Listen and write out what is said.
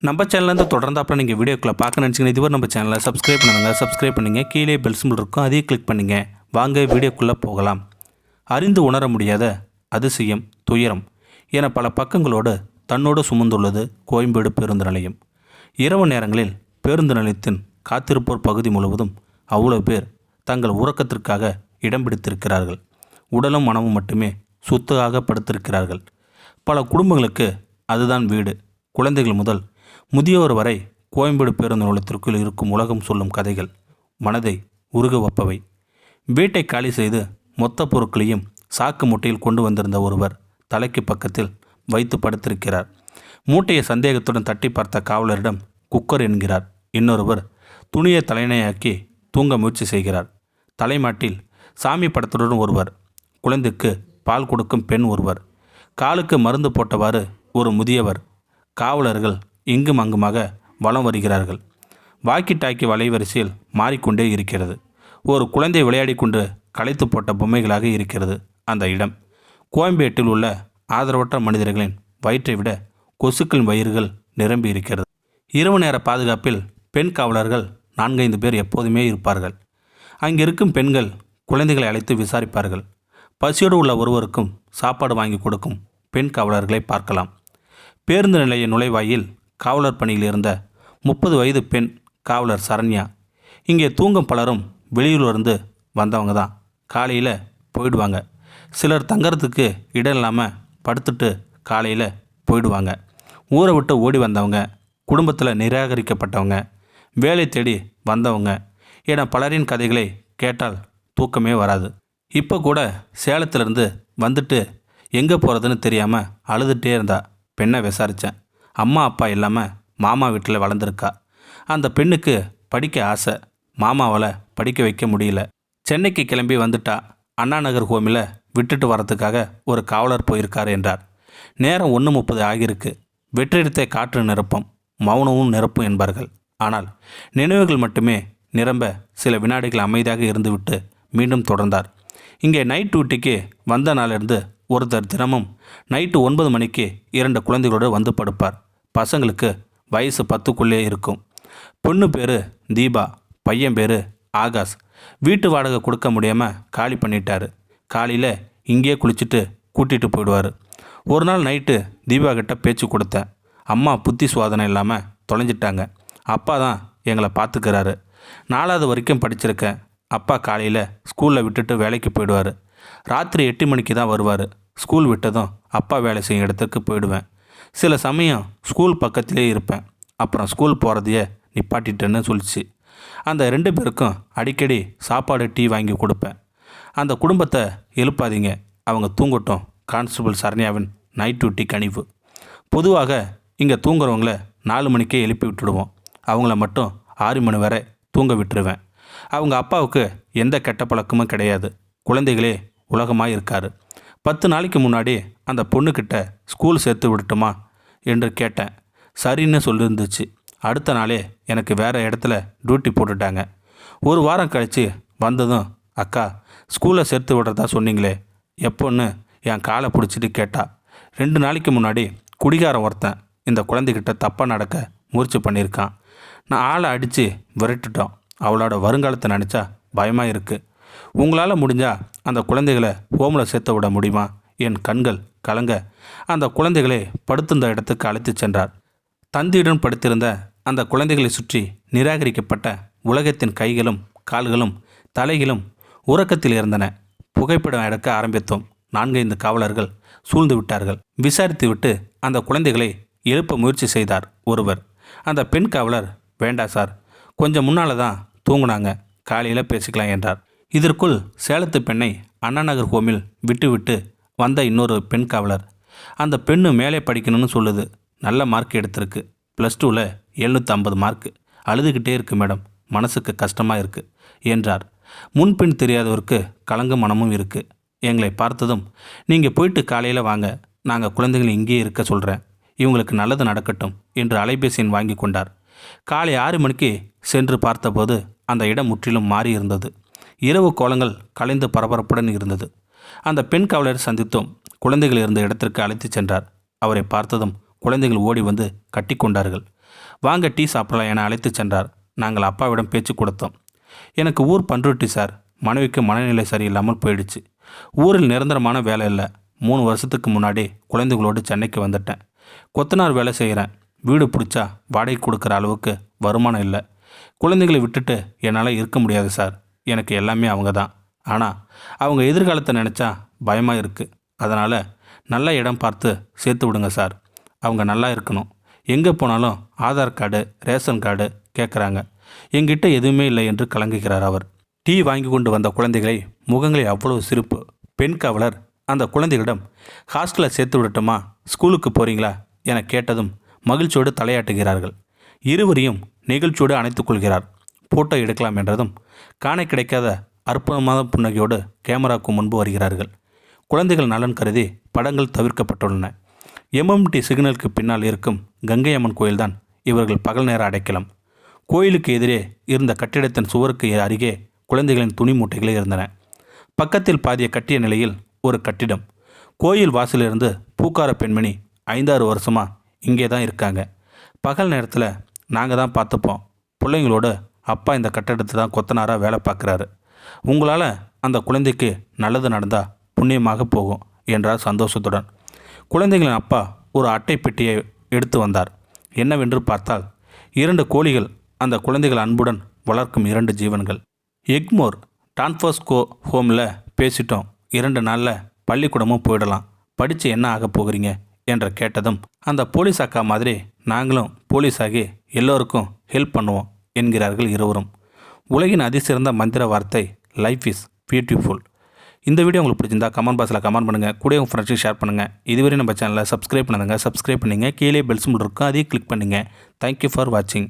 நம்ம சேனல்லேருந்து தொடர்ந்து அப்புறம் நீங்கள் வீடியோக்குள்ளே பார்க்க நினச்சிங்கன்னா இதுவரை நம்ம சேனலை சப்ஸ்கிரைப் பண்ணுங்கள் கீழே பெல் சிம்பிள் இருக்கும் அதையும் கிளிக் பண்ணுங்கள். வாங்க வீடியோக்குள்ளே போகலாம். அறிந்து உணர முடியாத அதிசயம் துயரம் என பல பக்கங்களோடு தன்னோடு சுமந்துள்ளது கோயம்பேடு பேருந்து நிலையம். இரவு நேரங்களில் பேருந்து நிலையத்தின் காத்திருப்போர் பகுதி முழுவதும் அவ்வளோ பேர் தங்கள் உறக்கத்திற்காக இடம் பிடித்திருக்கிறார்கள். உடலும் மனமும் மட்டுமே சுத்தமாக படுத்திருக்கிறார்கள். பல குடும்பங்களுக்கு அதுதான் வீடு. குழந்தைகள் முதல் முதியோர் வரை கோயம்பேடு பேருந்து நிலையத்திற்குள் இருக்கும் உலகம் சொல்லும் கதைகள் மனதை உருக வைப்பவை. வீட்டை காலி செய்து மொத்த பொருட்களையும் சாக்கு மூட்டையில் கொண்டு வந்திருந்த ஒருவர் தலைக்கு பக்கத்தில் வைத்து படுத்திருக்கிறார். மூட்டையை சந்தேகத்துடன் தட்டி பார்த்த காவலரிடம் குக்கர் என்கிறார். இன்னொருவர் துணியை தலையணையாக்கி தூங்க முயற்சி செய்கிறார். தலைமாட்டில் சாமி படத்துடன் ஒருவர், குழந்தைக்கு பால் கொடுக்கும் பெண் ஒருவர், காலுக்கு மருந்து போட்டவாறு ஒரு முதியவர். காவலர்கள் இங்கும் அங்குமாக வலம் வருகிறார்கள். வாக்கி டாக்கி வலைவரிசையில் மாறிக்கொண்டே இருக்கிறது. ஒரு குழந்தை விளையாடி கொண்டு களைத்து போட்ட பொம்மைகளாக இருக்கிறது அந்த இடம். கோயம்பேட்டில் உள்ள ஆதரவற்ற மனிதர்களின் வயிற்றை விட கொசுக்களின் வயிறுகள் நிரம்பி இருக்கிறது. இரவு நேர பாதுகாப்பில் பெண் காவலர்கள் 4-5 பேர் எப்போதுமே இருப்பார்கள். அங்கிருக்கும் பெண்கள் குழந்தைகளை அழைத்து விசாரிப்பார்கள். பசியோடு உள்ள ஒருவருக்கும் சாப்பாடு வாங்கி கொடுக்கும் பெண் காவலர்களை பார்க்கலாம். பேருந்து நிலைய நுழைவாயில் காவலர் பணியில் இருந்த 30 வயது பெண் காவலர் சரண்யா. இங்கே தூங்கும் பலரும் வெளியூர்லேருந்து வந்தவங்க தான். காலையில் போயிடுவாங்க. சிலர் தங்கறதுக்கு இடம் இல்லாமல் படுத்துட்டு காலையில் போயிடுவாங்க. ஊரை விட்டு ஓடி வந்தவங்க, குடும்பத்தில் நிராகரிக்கப்பட்டவங்க, வேலை தேடி வந்தவங்க என பலரின் கதைகளை கேட்டால் தூக்கமே வராது. இப்போ கூட சேலத்திலேருந்து வந்துட்டு எங்கே போகிறதுன்னு தெரியாமல் அழுதுகிட்டே இருந்தா. பெண்ணை விசாரித்தேன். அம்மா அப்பா இல்லாமல் மாமா வீட்டில் வளர்ந்துருக்கா. அந்த பெண்ணுக்கு படிக்க ஆசை. மாமாவால் படிக்க வைக்க முடியல. சென்னைக்கு கிளம்பி வந்துட்டா. அண்ணா நகர் ஹோமில் விட்டுட்டு வரத்துக்காக ஒரு காவலர் போயிருக்கார் என்றார். நேரம் 1:30 ஆகியிருக்கு. வெற்றிடத்தை காற்று நிரப்பும், மௌனமும் நிரப்பும் என்பார்கள். ஆனால் நினைவுகள் மட்டுமே நிரம்ப சில வினாடிகள் அமைதியாக இருந்துவிட்டு மீண்டும் தொடர்ந்தார். இங்கே நைட் டியூட்டிக்கு வந்த நாளிலிருந்து ஒருத்தர் தினமும் நைட்டு 9 மணிக்கு 2 குழந்தைகளோடு வந்து படுப்பார். பசங்களுக்கு வயசு 10க்குள்ளே இருக்கும். பொண்ணு பேர் தீபா, பையன் பேர் ஆகாஷ். வீட்டு வாடகை கொடுக்க முடியாமல் காலி பண்ணிட்டாரு. காலையில் இங்கேயே குளிச்சுட்டு கூட்டிகிட்டு போயிடுவார். ஒரு நாள் நைட்டு தீபா கிட்ட பேச்சு கொடுத்தேன். அம்மா புத்தி சுவாதனை இல்லாமல் தொலைஞ்சிட்டாங்க. அப்பா தான் எங்களை பார்த்துக்கிறாரு. 4வது வரைக்கும் படிச்சிருக்கேன். அப்பா காலையில் ஸ்கூலில் விட்டுட்டு வேலைக்கு போயிடுவார். ராத்திரி 8 மணிக்கு தான் வருவார். ஸ்கூல் விட்டதும் அப்பா வேலை செய்யும் இடத்துக்கு போயிடுவேன். சில சமயம் ஸ்கூல் பக்கத்திலே இருப்பேன். அப்புறம் ஸ்கூல் போகிறதையே நிப்பாட்டிட்டேன்னு சொல்லிச்சு. அந்த 2 பேருக்கும் அடிக்கடி சாப்பாடு டீ வாங்கி கொடுப்பேன். அந்த குடும்பத்தை எழுப்பாதீங்க, அவங்க தூங்கட்டும். கான்ஸ்டபிள் சரண்யாவின் நைட் டியூட்டி கனிவு. பொதுவாக இங்கே தூங்குறவங்கள 4 மணிக்கே எழுப்பி விட்டுடுவோம். அவங்கள மட்டும் 6 மணி வரை தூங்க விட்டுருவேன். அவங்க அப்பாவுக்கு எந்த கெட்ட பழக்கமும் கிடையாது. குழந்தைகளே உலகமாக இருக்கார். 10 நாளைக்கு முன்னாடி அந்த பொண்ணுக்கிட்ட ஸ்கூல் சேர்த்து விடட்டுமா என்று கேட்டேன். சரின்னு சொல்லியிருந்துச்சு. அடுத்த நாளே எனக்கு வேறு இடத்துல டியூட்டி போட்டுட்டாங்க. ஒரு வாரம் கழித்து வந்ததும், அக்கா ஸ்கூலில் சேர்த்து விடுறதா சொன்னீங்களே எப்போன்னு என் காலை பிடிச்சிட்டு கேட்டா. 2 நாளைக்கு முன்னாடி குடிகாரன் ஒருத்தன் இந்த குழந்தைகிட்ட தப்பாக நடக்க முயற்சி பண்ணியிருக்கான். நான் ஆளை அடித்து விரட்டுட்டோம். அவளோட வருங்காலத்தை நினச்சா பயமாக இருக்குது. உங்களால் முடிஞ்சால் அந்த குழந்தைகளை ஹோமில் சேர்த்து விட முடியுமா? என் கண்கள் கலங்க அந்த குழந்தைகளை படுத்திருந்த இடத்துக்கு அழைத்து சென்றார். தந்தியுடன் படுத்திருந்த அந்த குழந்தைகளை சுற்றி நிராகரிக்கப்பட்ட உலகத்தின் கைகளும் கால்களும் தலைகளும் உறக்கத்தில் இருந்தன. புகைப்படம் எடுக்க ஆரம்பித்தோம். 4-5 காவலர்கள் சூழ்ந்து விட்டார்கள். விசாரித்துவிட்டு அந்த குழந்தைகளை எழுப்ப முயற்சி செய்தார் ஒருவர். அந்த பெண் காவலர், வேண்டாம் சார், கொஞ்சம் முன்னால் தான் தூங்குனாங்க, காலையில் பேசிக்கலாம் என்றார். இதற்குள் சேலத்து பெண்ணை அண்ணா நகர் ஹோமில் விட்டுவிட்டு வந்த இன்னொரு பெண் காவலர், அந்த பெண்ணு மேலே படிக்கணும்னு சொல்லுது, நல்ல மார்க் எடுத்திருக்கு, +2ல் 750 மார்க்கு, அழுதுகிட்டே இருக்கு மேடம், மனசுக்கு கஷ்டமாக இருக்குது என்றார். முன்பின் தெரியாதவருக்கு கலங்கும் மனமும் இருக்குது. எங்களை பார்த்ததும், நீங்கள் போயிட்டு காலையில் வாங்க, நாங்கள் குழந்தைகளை இங்கேயே இருக்க சொல்கிறேன், இவங்களுக்கு நல்லது நடக்கட்டும் என்று அலைபேசியின் வாங்கி கொண்டார். காலை 6 மணிக்கு சென்று பார்த்தபோது அந்த இடம் முற்றிலும் மாறி இருந்தது. இரவு கோலங்கள் கலைந்து பரபரப்புடன் இருந்தது. அந்த பெண் காவலரை சந்தித்தோம். குழந்தைகள் இருந்த இடத்திற்கு அழைத்து சென்றார். அவரை பார்த்ததும் குழந்தைகள் ஓடி வந்து கட்டி கொண்டார்கள். வாங்க டீ சாப்பிடலாம் என அழைத்து சென்றார். நாங்கள் அப்பாவிடம் பேச்சு கொடுத்தோம். எனக்கு ஊர் பண்ருட்டி சார். மனைவிக்கு மனநிலை சரியில்லாமல் போயிடுச்சு. ஊரில் நிரந்தரமான வேலை இல்லை. 3 வருஷத்துக்கு முன்னாடி குழந்தைகளோடு சென்னைக்கு வந்துட்டேன். கொத்தனார் வேலை செய்கிறேன். வீடு பிடிச்சா வாடகை கொடுக்குற அளவுக்கு வருமானம் இல்லை. குழந்தைகளை விட்டுட்டு என்னால் இருக்க முடியாது சார். எனக்கு எல்லாமே அவங்க தான். ஆனால் அவங்க எதிர்காலத்தை நினச்சா பயமாக இருக்குது. அதனால் நல்ல இடம் பார்த்து சேர்த்து விடுங்க சார். அவங்க நல்லா இருக்கணும். எங்கே போனாலும் ஆதார் கார்டு, ரேஷன் கார்டு கேட்குறாங்க. என்கிட்ட எதுவுமே இல்லை என்று கலங்குகிறார் அவர். டீ வாங்கி கொண்டு வந்த குழந்தைகளை முகங்களில் அவ்வளவு சிரிப்பு. பெண் காவலர் அந்த குழந்தைகளிடம் ஹாஸ்டலில் சேர்த்து விடட்டுமா, ஸ்கூலுக்கு போகிறீங்களா என கேட்டதும் மகிழ்ச்சியோடு தலையாட்டுகிறார்கள். இருவரையும் நிகழ்ச்சியோடு அணைத்துக் கொள்கிறார். போட்டோ எடுக்கலாம் என்றதும் காண கிடைக்காத அற்புதமான புன்னகையோடு கேமராவுக்கு முன்பு வருகிறார்கள். குழந்தைகள் நலன் கருதி படங்கள் தவிர்க்கப்பட்டுள்ளன. எம்எம்டி சிக்னலுக்கு பின்னால் இருக்கும் கங்கை அம்மன் கோயில்தான் இவர்கள் பகல் நேர அடைக்கலம். கோயிலுக்கு எதிரே இருந்த கட்டிடத்தின் சுவருக்கு அருகே குழந்தைகளின் துணி மூட்டைகளே இருந்தன. பக்கத்தில் பாதிய கட்டிய நிலையில் ஒரு கட்டிடம். கோயில் வாசலிருந்து பூக்கார பெண்மணி 5-6 வருஷமாக இங்கே தான் இருக்காங்க. பகல் நேரத்தில் நாங்கள் தான் பார்த்துப்போம். பிள்ளைங்களோடு அப்பா இந்த கட்டடத்தை தான் கொத்தனாராக வேலை பார்க்குறாரு. உங்களால் அந்த குழந்தைக்கு நல்லது நடந்தால் புண்ணியமாக போகும் என்றார் சந்தோஷத்துடன். குழந்தைகளின் அப்பா ஒரு அட்டை பெட்டியை எடுத்து வந்தார். என்னவென்று பார்த்தால் 2 கோழிகள். அந்த குழந்தைகள் அன்புடன் வளர்க்கும் 2 ஜீவன்கள். எக்மோர் டான்ஃபாஸ்கோ ஹோமில் பேசிட்டோம். 2 நாளில் பள்ளிக்கூடமும் போயிடலாம். படித்து என்ன ஆக போகிறீங்க என்ற கேட்டதும் அந்த போலீஸ் அக்கா மாதிரி நாங்களும் போலீஸாகி எல்லோருக்கும் ஹெல்ப் பண்ணுவோம் என்கிறார்கள் இருவரும். உலகின் அதிசிறந்த மந்திர வார்த்தை லைஃப் இஸ் பியூட்டிஃபுல். இந்த வீடியோ உங்களுக்கு பிடிச்சிருந்தா கமெண்ட் பாக்ஸில் கமெண்ட் பண்ணுங்கள். கூட உங்கள் ஃப்ரெண்ட்ஸுக்கு ஷேர் பண்ணுங்கள். இதுவரை நம்ம சேனலை சப்ஸ்கிரைப் பண்ணுங்கள். சப்ஸ்கிரைப் பண்ணுங்கள். கீழே பெல் சிம்பல் இருக்கும், அதையும் கிளிக் பண்ணுங்கள். தேங்க்யூ ஃபார் வாட்சிங்.